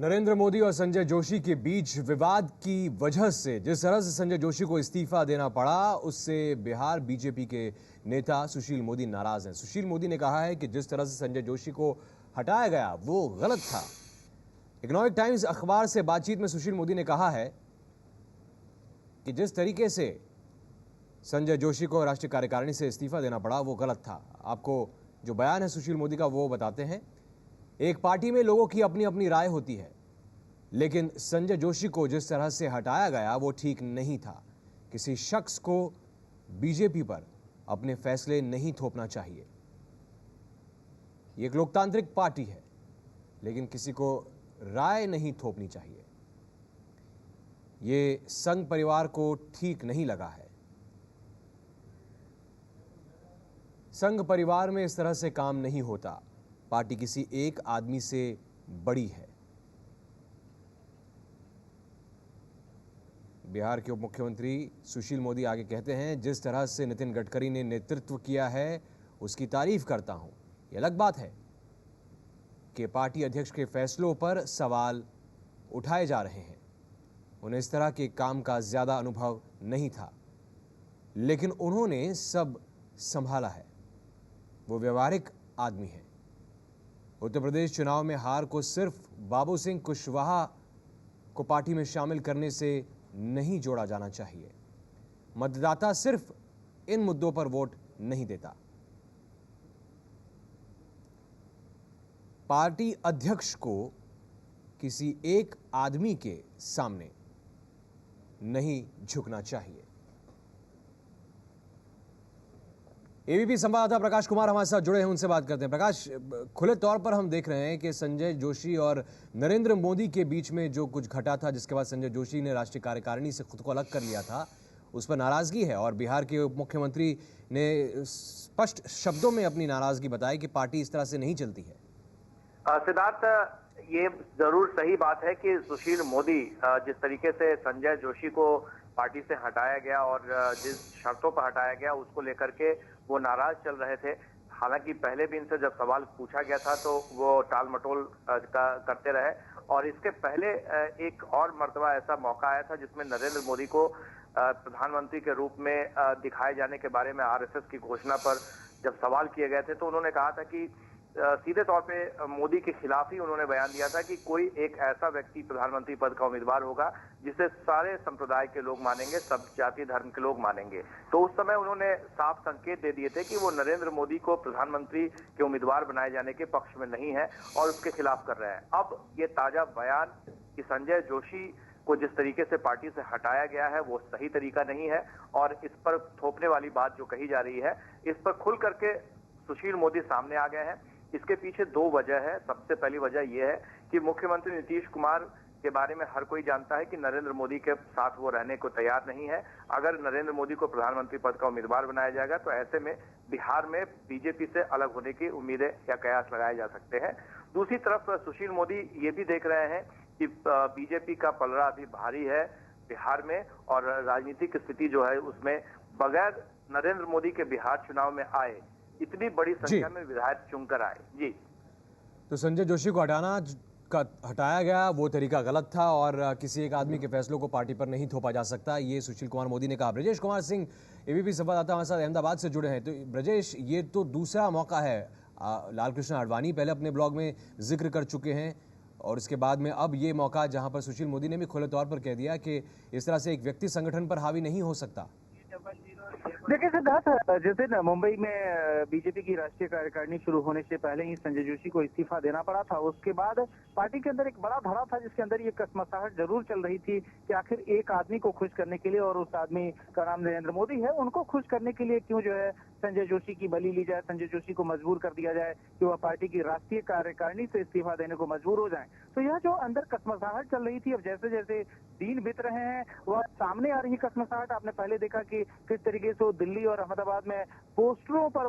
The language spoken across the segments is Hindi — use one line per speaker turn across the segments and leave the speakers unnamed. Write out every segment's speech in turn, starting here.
नरेंद्र मोदी और संजय जोशी के बीच विवाद की वजह से जिस तरह से संजय जोशी को इस्तीफा देना पड़ा, उससे बिहार बीजेपी के नेता सुशील मोदी नाराज हैं। सुशील मोदी ने कहा है कि जिस तरह से संजय जोशी को हटाया गया वो गलत था। इकोनॉमिक टाइम्स अखबार से बातचीत में सुशील मोदी ने कहा है कि जिस तरीके से संजय जोशी को राष्ट्रीय कार्यकारिणी से इस्तीफा देना पड़ा वो गलत था। आपको जो बयान है सुशील मोदी का वो बताते हैं। एक पार्टी में लोगों की अपनी अपनी राय होती है, लेकिन संजय जोशी को जिस तरह से हटाया गया वो ठीक नहीं था। किसी शख्स को बीजेपी पर अपने फैसले नहीं थोपना चाहिए। ये एक लोकतांत्रिक पार्टी है, लेकिन किसी को राय नहीं थोपनी चाहिए। ये संघ परिवार को ठीक नहीं लगा है। संघ परिवार में इस तरह से काम नहीं होता। पार्टी किसी एक आदमी से बड़ी है। बिहार के उप मुख्यमंत्री सुशील मोदी आगे कहते हैं, जिस तरह से नितिन गडकरी ने नेतृत्व किया है उसकी तारीफ करता हूं। यह अलग बात है कि पार्टी अध्यक्ष के फैसलों पर सवाल उठाए जा रहे हैं। उन्हें इस तरह के काम का ज्यादा अनुभव नहीं था, लेकिन उन्होंने सब संभाला है। वो व्यवहारिक आदमी है। उत्तर प्रदेश चुनाव में हार को सिर्फ बाबू सिंह कुशवाहा को पार्टी में शामिल करने से नहीं जोड़ा जाना चाहिए। मतदाता सिर्फ इन मुद्दों पर वोट नहीं देता। पार्टी अध्यक्ष को किसी एक आदमी के सामने नहीं झुकना चाहिए। एबीपी संवाददाता प्रकाश कुमार हमारे साथ जुड़े हैं, उनसे बात करते हैं। प्रकाश, खुले तौर पर हम देख रहे हैं कि संजय जोशी और नरेंद्र मोदी के बीच में जो कुछ घटा था, जिसके बाद संजय जोशी ने राष्ट्रीय कार्यकारिणी से खुद को अलग कर लिया था, उस पर नाराजगी है। और बिहार के उप मुख्यमंत्री ने स्पष्ट शब्दों में अपनी नाराजगी बताई कि पार्टी इस तरह से नहीं चलती है।
सिद्धार्थ, ये जरूर सही बात है कि सुशील मोदी जिस तरीके से संजय जोशी को पार्टी से हटाया गया और जिस शर्तों पर हटाया गया उसको लेकर के वो नाराज चल रहे थे। हालांकि पहले भी इनसे जब सवाल पूछा गया था तो वो टाल मटोल करते रहे। और इसके पहले एक और मर्तबा ऐसा मौका आया था जिसमें नरेंद्र मोदी को प्रधानमंत्री के रूप में दिखाए जाने के बारे में आरएसएस की घोषणा पर जब सवाल किए गए थे तो उन्होंने कहा था कि सीधे तौर पे मोदी के खिलाफ ही उन्होंने बयान दिया था कि कोई एक ऐसा व्यक्ति प्रधानमंत्री पद का उम्मीदवार होगा जिसे सारे संप्रदाय के लोग मानेंगे, सब जाति धर्म के लोग मानेंगे। तो उस समय उन्होंने साफ संकेत दे दिए थे कि वो नरेंद्र मोदी को प्रधानमंत्री के उम्मीदवार बनाए जाने के पक्ष में नहीं है और उसके खिलाफ कर रहे हैं। अब ये ताजा बयान कि संजय जोशी को जिस तरीके से पार्टी से हटाया गया है वो सही तरीका नहीं है और इस पर थोपने वाली बात जो कही जा रही है, इस पर खुल करके सुशील मोदी सामने आ गए हैं। इसके पीछे दो वजह है। सबसे पहली वजह यह है कि मुख्यमंत्री नीतीश कुमार के बारे में हर कोई जानता है कि नरेंद्र मोदी के साथ वो रहने को तैयार नहीं है। अगर नरेंद्र मोदी को प्रधानमंत्री पद का उम्मीदवार बनाया जाएगा तो ऐसे में बिहार में बीजेपी से अलग होने की उम्मीदें या कयास लगाए जा सकते हैं। दूसरी तरफ सुशील मोदी ये भी देख रहे हैं कि बीजेपी का पलड़ा अभी भारी है बिहार में और राजनीतिक स्थिति जो है उसमें बगैर नरेंद्र मोदी के बिहार चुनाव में आए इतनी बड़ी संख्या में विधायक चुनकर आए। जी,
तो संजय जोशी को हटाया गया वो तरीका गलत था और किसी एक आदमी के फैसलों को पार्टी पर नहीं थोपा जा सकता, ये सुशील कुमार मोदी ने कहा। ब्रजेश कुमार सिंह एबीपी संवाददाता हमारे साथ अहमदाबाद से जुड़े हैं। तो ब्रजेश, ये तो दूसरा मौका है। लाल कृष्ण आडवाणी पहले अपने ब्लॉग में जिक्र कर चुके हैं और इसके बाद में अब ये मौका जहां पर सुशील मोदी ने भी खुले तौर पर कह दिया कि इस तरह से एक व्यक्ति संगठन पर हावी नहीं हो सकता।
देखिए सिद्धार्थ, जिस दिन मुंबई में बीजेपी की राष्ट्रीय कार्यकारिणी शुरू होने से पहले ही संजय जोशी को इस्तीफा देना पड़ा था, उसके बाद पार्टी के अंदर एक बड़ा धड़ा था जिसके अंदर ये कसमसाहट जरूर चल रही थी कि आखिर एक आदमी को खुश करने के लिए, और उस आदमी का नाम नरेंद्र मोदी है, उनको खुश करने के लिए क्यों जो है संजय जोशी की बलि ली जाए, संजय जोशी को मजबूर कर दिया जाए कि वह पार्टी की राष्ट्रीय कार्यकारिणी से इस्तीफा देने को मजबूर हो जाए। तो यह जो अंदर कसमसाहट चल रही थी, अब जैसे जैसे दिन बीत रहे हैं वह सामने आ रही कसमसाहट। आपने पहले देखा कि किस तरीके से दिल्ली और अहमदाबाद में पोस्टरों पर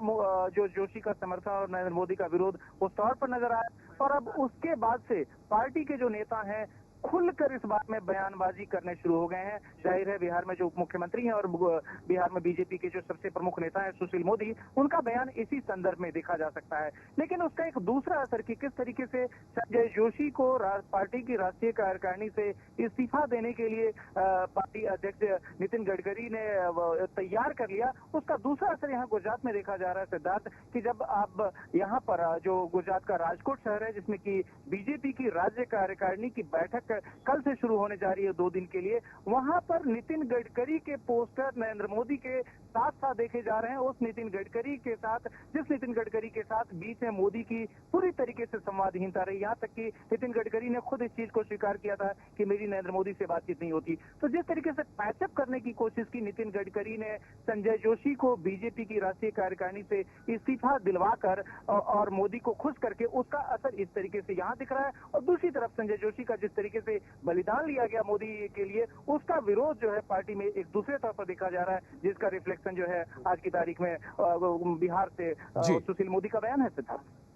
जो जोशी का समर्थन और नरेंद्र मोदी का विरोध उस तौर पर नजर आया। और अब उसके बाद से पार्टी के जो नेता हैं खुलकर इस बात में बयानबाजी करने शुरू हो गए हैं। जाहिर है बिहार में जो उप मुख्यमंत्री हैं और बिहार में बीजेपी के जो सबसे प्रमुख नेता हैं सुशील मोदी, उनका बयान इसी संदर्भ में देखा जा सकता है। लेकिन उसका एक दूसरा असर कि किस तरीके से संजय जोशी को पार्टी की राष्ट्रीय कार्यकारिणी से इस्तीफा देने के लिए पार्टी अध्यक्ष नितिन गडकरी ने तैयार कर लिया, उसका दूसरा असर यहाँ गुजरात में देखा जा रहा है सिद्धार्थ, कि जब आप यहाँ पर जो गुजरात का राजकोट शहर है जिसमें कि बीजेपी की राज्य कार्यकारिणी की बैठक कल से शुरू होने जा रही है 2 दिन के लिए, वहां पर नितिन गडकरी के पोस्टर नरेंद्र मोदी के साथ साथ देखे जा रहे हैं। उस नितिन गडकरी के साथ, जिस नितिन गडकरी के साथ बीच में मोदी की पूरी तरीके से संवादहीनता रही, यहाँ तक कि नितिन गडकरी ने खुद इस चीज को स्वीकार किया था कि मेरी नरेंद्र मोदी से बातचीत नहीं होती। तो जिस तरीके से पैचअप करने की कोशिश की नितिन गडकरी ने संजय जोशी को बीजेपी की राष्ट्रीय कार्यकारिणी से इस्तीफा दिलवाकर और मोदी को खुश करके, उसका असर इस तरीके से यहाँ दिख रहा है। और दूसरी तरफ संजय जोशी का जिस तरीके से बलिदान लिया गया मोदी के लिए, उसका विरोध जो है पार्टी में एक दूसरे तौर पर देखा जा रहा है, जिसका रिफ्लेक्शन जो है आज की तारीख में बिहार से
जी।
सुशील मोदी का बयान है सिद्धार्थ।